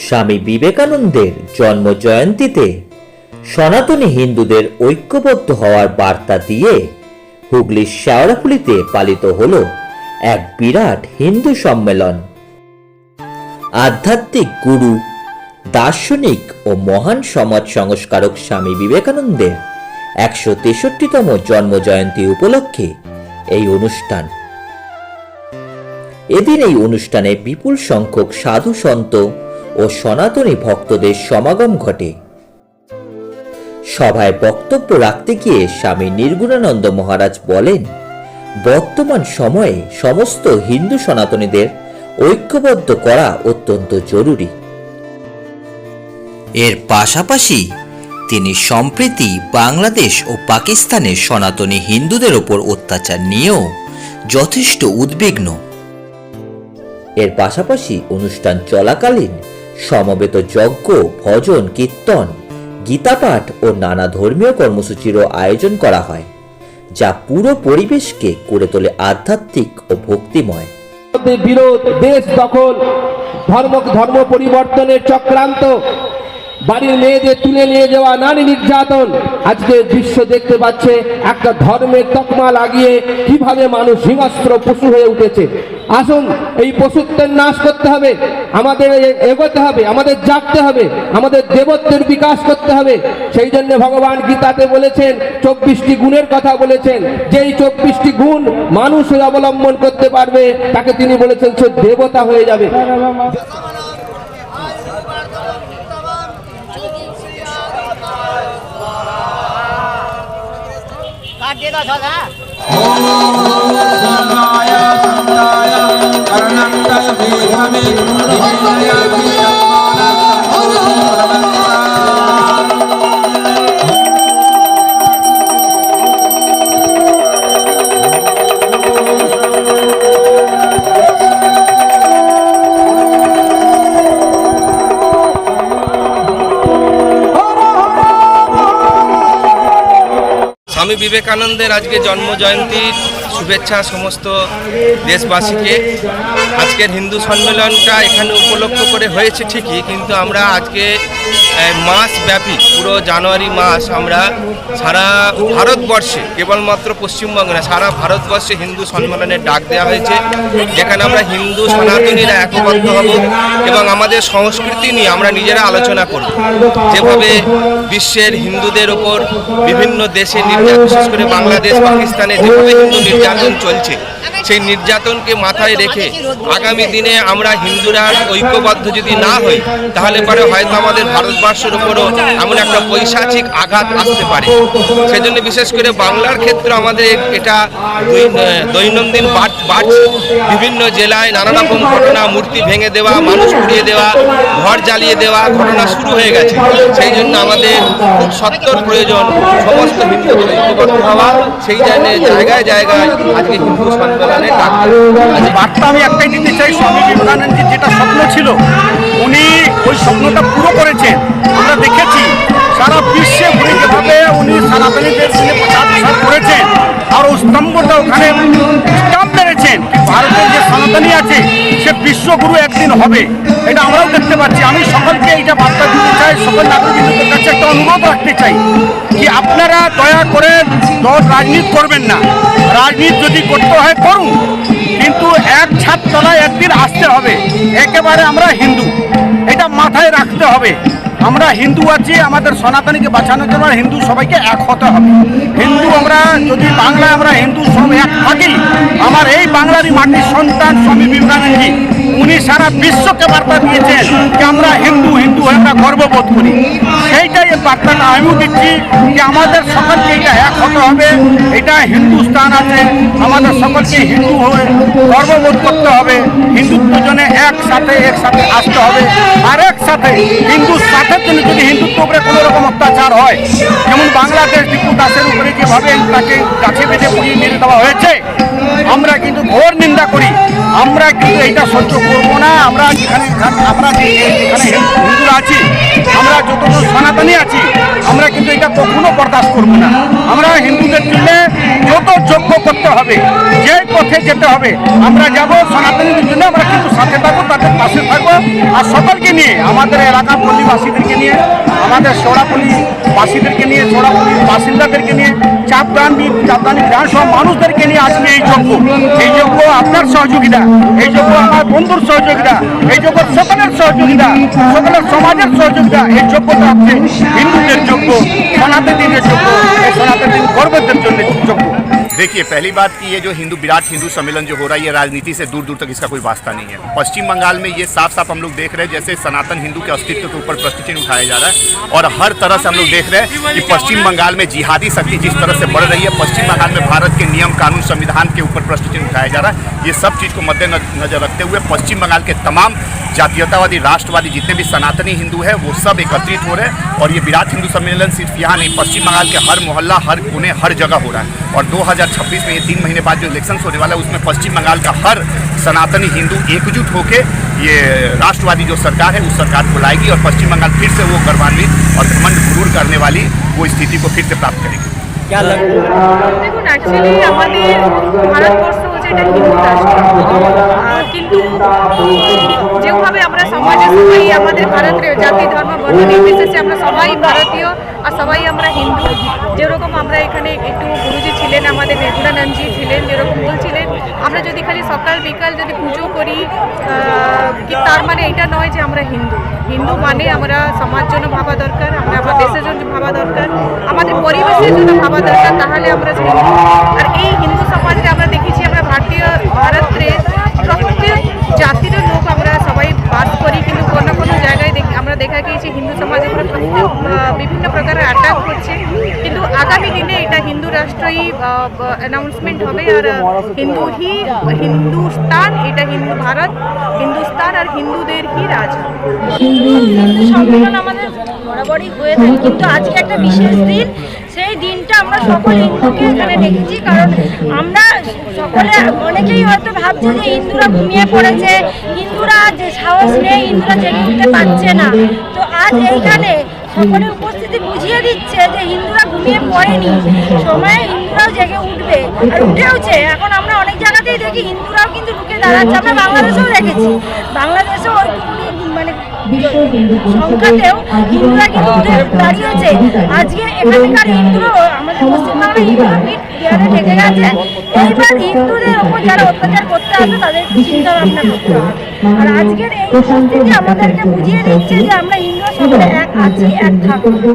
স্বামী বিবেকানন্দের জন্ম জয়ন্তীতে সনাতনী হিন্দুদের ঐক্যবদ্ধ হওয়ার বার্তা দিয়ে হুগলির শেওড়াফুলিতে পালিত হল এক বিরাট হিন্দু সম্মেলন। আধ্যাত্মিক গুরু, দার্শনিক ও মহান সমাজ সংস্কারক স্বামী বিবেকানন্দের ১৬৩তম জন্ম জয়ন্তী উপলক্ষে এই অনুষ্ঠান। এদিন এই অনুষ্ঠানে বিপুল সংখ্যক সাধু সন্ত ও সনাতনী ভক্তদের সমাগম ঘটে। সভায় বক্তব্য রাখতে গিয়ে স্বামী নির্গুণানন্দ মহারাজ বলেন, বর্তমান সময়ে সমস্ত হিন্দু সনাতনীদের ঐক্যবদ্ধ করা অত্যন্ত জরুরি। এর পাশাপাশি তিনি সম্প্রতি বাংলাদেশ ও পাকিস্তানের সনাতনী হিন্দুদের ওপর অত্যাচার নিয়েও যথেষ্ট উদ্বিগ্ন। এর পাশাপাশি অনুষ্ঠান চলাকালীন সমবেত যজ্ঞ, ভজন, কীর্তন, গীতাপাঠ ও নানা ধর্মীয় কর্মসূচিরও আয়োজন করা হয়, যা পুরো পরিবেশকে করে তোলে আধ্যাত্মিক ও ভক্তিময়। বিরোধ, দেশ দখল, ধর্ম পরিবর্তনের চক্রান্ত, বাড়ির মেয়েদের তুলে নিয়ে যাওয়া, নারী নির্যাতন, আজকে বিশ্ব দেখতে পাচ্ছে একটা ধর্মের তকমা লাগিয়ে কিভাবে মানুষ হিংস্র পশু হয়ে উঠেছে। আসুন, এই পশুত্বের নাশ করতে হবে, আমাদের এগোতে হবে, আমাদের জাগতে হবে, আমাদের দেবত্বের বিকাশ করতে হবে। সেই জন্য ভগবান গীতাতে বলেছেন, 24টি গুণের কথা বলেছেন, যেই 24টি গুণ মানুষ অবলম্বন করতে পারবে তাকে তিনি বলেছেন সে দেবতা হয়ে যাবে। স্বামী বিবেকানন্দের আজকে জন্ম জয়ন্তীর শুভেচ্ছা সমস্ত দেশবাসীকে। আজকের হিন্দু সম্মেলনটা এখানে উপলক্ষ করে হয়েছে ঠিকই, কিন্তু আমরা আজকে মাসব্যাপী পুরো জানুয়ারি মাস আমরা সারা ভারতবর্ষে, কেবলমাত্র পশ্চিমবঙ্গে না, সারা ভারতবর্ষে হিন্দু সম্মেলনের ডাক দেওয়া হয়েছে, যেখানে আমরা হিন্দু সনাতনীরা একবদ্ধ হব এবং আমাদের সংস্কৃতি নিয়ে আমরা নিজেরা আলোচনা করব। যেভাবে বিশ্বের হিন্দুদের ওপর বিভিন্ন দেশে বিশেষ করে বাংলাদেশ, পাকিস্তানে যেভাবে হিন্দু নির্যাতন চলছে, সেই নির্যাতনকে মাথায় রেখে আগামী দিনে আমরা হিন্দুরা ঐক্যবদ্ধ যদি না হই, তাহলে পরে হয়তো আমাদের ভারতবর্ষের উপরও এমন একটা পৈশাচিক আঘাত আসতে পারে। সেজন্য বিশেষ করে বাংলার ক্ষেত্রে আমাদের এটা দৈনন্দিন বাড়ছে। বিভিন্ন জেলায় নানা রকম ঘটনা, মূর্তি ভেঙে দেওয়া, মানুষ পুড়িয়ে দেওয়া, ঘর জ্বালিয়ে দেওয়া ঘটনা শুরু হয়ে গেছে। সেই জন্য আমাদের খুব সত্তর প্রয়োজন সমস্ত হিন্দুদের ঐক্যবদ্ধ হওয়া। সেই জন্য জায়গায় জায়গায় আজকে হিন্দু সম্মেলনে বার্তা আমি একটাই দিতে চাই, স্বামী বিবেকানন্দের যেটা স্বপ্ন ছিল উনি ওই স্বপ্নটা পুরো করেছেন। আমরা দেখেছি সারা বিশ্বে ঘুরে যেভাবে উনি সনাতনীদের প্রচার করেছেন, আর ওই স্তম্ভটা ওখানে স্টাম্প মেরেছেন, ভারতের যে সনাতনী আছে সে বিশ্বগুরু একদিন হবে, এটা আমরাও দেখতে পাচ্ছি। আমি সকলকে এইটা বার্তা দিতে চাই, সকল নাগরিকদের কাছে একটা অনুরোধ রাখতে চাই কি আপনারা দয়া করে দল রাজনীতি করবেন না। রাজনীতি যদি করতে হয় করুন, কিন্তু এক ছাদ তলায় একদিন আসতে হবে। একেবারে আমরা হিন্দু, এটা মাথায় রাখতে হবে। আমরা হিন্দু আছি, আমাদের সনাতনীকে বাঁচানোর জন্য হিন্দু সবাইকে এক হতে হবে। হিন্দু আমরা যদি বাংলায় আমরা হিন্দু সব এক থাকি, আমার এই বাংলারই মাটির সন্তান স্বামী বিবেকানন্দজি উনি সারা বিশ্বকে বার্তা দিয়েছেন যে আমরা হিন্দু হয়ে আমরা গর্ববোধ করি। সেইটাই বার্তাটা আমিও দিচ্ছি যে আমাদের সকলকে এটা এক হতে হবে। এটা হিন্দুস্তান আছে, আমাদের সকলকে হিন্দু হয়ে গর্ববোধ করতে হবে। হিন্দুত্ব জন্য একসাথে আসতে হবে, আর একসাথে হিন্দুর সাথে যদি হিন্দুত্ব উপরে কোনো রকম অত্যাচার হয়, যেমন বাংলাদেশ দীপু দাসের উপরে যেভাবে তাকে গাছে বেঁধে পুড়িয়ে মেরে দেওয়া হয়েছে, আমরা কিন্তু ঘোর নিন্দা করি। আমরা কিন্তু এইটা সহ্য করবো না। আমরা যেখানে হিন্দুরা আছি, আমরা যতজন সনাতনী আছি, আমরা কিন্তু এটা কখনো বরদাস্ত করবো না। আমরা হিন্দুদের জন্য যত যোগ্য করতে হবে, যে পথে যেতে হবে আমরা যাব, সনাতনীদের জন্য আমরা কিন্তু সাথে থাকবো, তাদের পাশে থাকবো। আর সকলকে নিয়ে, আমাদের এলাকার পল্লীবাসীদেরকে নিয়ে, আমাদের শেওড়াপল্লী বাসীদেরকে নিয়ে, শেওড়াপল্লীর বাসিন্দাদেরকে নিয়ে, চাপদানি বিধানসভা মানুষদেরকে নিয়ে আজকে এই যোগ্য আপনার সহযোগিতা, এই যোগ্য আমার বন্ধুর সহযোগিতা, এই যোগ্য সকলের সহযোগিতা, সকলের সমাজের সহযোগিতা, এই যোগ্যতা হচ্ছে হিন্দুদের যোগ্য, সনাতনীদের যোগ্য, এই সনাতনী গর্বদের জন্য যোগ্য। देखिए, पहली बात कि ये जो विराट हिंदू सम्मेलन जो हो रहा है, ये राजनीति से दूर दूर तक इसका कोई वास्ता नहीं है। पश्चिम बंगाल में ये साफ साफ हम लोग देख रहे हैं जैसे सनातन हिंदू के अस्तित्व के ऊपर प्रश्न चिन्ह उठाया जा रहा है, और हर तरह से हम लोग देख रहे हैं कि पश्चिम बंगाल में जिहादी शक्ति जिस तरह से बढ़ रही है, पश्चिम बंगाल में भारत के नियम कानून संविधान के ऊपर प्रश्न चिन्ह उठाया जा रहा है। ये सब चीज़ को मद्देनजर रखते हुए पश्चिम बंगाल के तमाम जातीयतावादी राष्ट्रवादी जितने भी सनातनी हिंदू हैं वो सब एकत्रित हो रहे हैं, और ये विराट हिंदू सम्मेलन सिर्फ यहाँ नहीं, पश्चिम बंगाल के हर मोहल्ला, हर कोने, हर जगह हो रहा है। और 2026 में ये 3 महीने बाद जो इलेक्शन होने वाला है उसमें पश्चिम बंगाल का हर सनातनी हिंदू एकजुट होकर ये राष्ट्रवादी जो सरकार है उस सरकार को लाएगी, और पश्चिम बंगाल फिर से वो गर्वान्वित और घमंड गुरूर करने वाली वो स्थिति को फिर से प्राप्त करेगी। দেখুন, অ্যাকচুয়ালি আমাদের ভারতবর্ষ হচ্ছে এটা হিন্দু রাষ্ট্র, কিন্তু যেভাবে আমরা সমাজে সবাই আমাদের ভারতের জাতি ধর্ম বর্ণ নির্বিশেষে আমরা সবাই ভারতীয় আর সবাই আমরা হিন্দু। যেরকম আমরা এখানে একটু গুরুজি ছিলেন, আমাদের মেঘুরানন্দজি ছিলেন, যেরকম বলছিলেন আমরা যদি খালি সকাল বিকাল যদি পুজো করি, কি তার মানে এটা নয় যে আমরা হিন্দু। হিন্দু মানে আমরা সমাজ জন্য ভাবা দরকার, আমরা আমার দেশের জন্য ভাবা দরকার, আমাদের পরিবেশের জন্য ভাবা দরকার, তাহলে আমরা হিন্দু। আর এই হিন্দু সমাজে আমরা দেখেছি আমরা ভারতের প্রত্যেক জাতির লোক আমরা সবাই বাস করি, কিন্তু কোনো কোনো জায়গায় আমরা দেখা গিয়েছি হিন্দু সমাজের উপরে বিভিন্ন প্রকারের অ্যাটাক হচ্ছে। কিন্তু আগামী দিনে এটা হিন্দু রাষ্ট্রই অ্যানাউন্সমেন্ট হবে, আর হিন্দুস্তান, এটা ভারত হিন্দুস্তান আর হিন্দুদের হি রাজ। হিন্দু সম্মেলন আমাদের বরাবরই হয়ে থাকে, কিন্তু আজকে একটা বিশেষ দিন। সেই দিনটা আমরা সকল হিন্দুকে এখানে দেখেছি, কারণ আমরা সকলে অনেকেই হয়তো ভাবছে যে হিন্দুরা ঘুমিয়ে পড়েছে, হিন্দুরা যে সাহস নেই, হিন্দুরা জেগে উঠতে পারছে না। তো আজ এইখানে সকলের উপস্থিতি বুঝিয়ে দিচ্ছে যে হিন্দুরা ঘুমিয়ে পড়েনি, সময়ে হিন্দুরাও জেগে উঠবে আর উঠেওছে। এখন আমরা অনেক জায়গাতেই দেখি হিন্দুরাও কিন্তু ঢুকে দাঁড়াচ্ছে, আমরা বাংলাদেশেও দেখেছি, বাংলাদেশেও মানে সংখ্যাতেও হিন্দুরা কিন্তু উঠে দাঁড়িয়েছে। আজকে এখানকার হিন্দুরা, আমাদের পশ্চিমবাংলার হিন্দুরা পিঠ দেয়ালে ঠেকে গেছে। এইবার হিন্দুদের ওপর যারা অত্যাচার করতে আসবে তাদের চিন্তা ভাবনা করতে হবে। আর আজকের এই উপস্থিতি আমাদেরকে বুঝিয়ে দিচ্ছে যে আমরা হিন্দুরা সকলে এক আছি, এক থাকবো।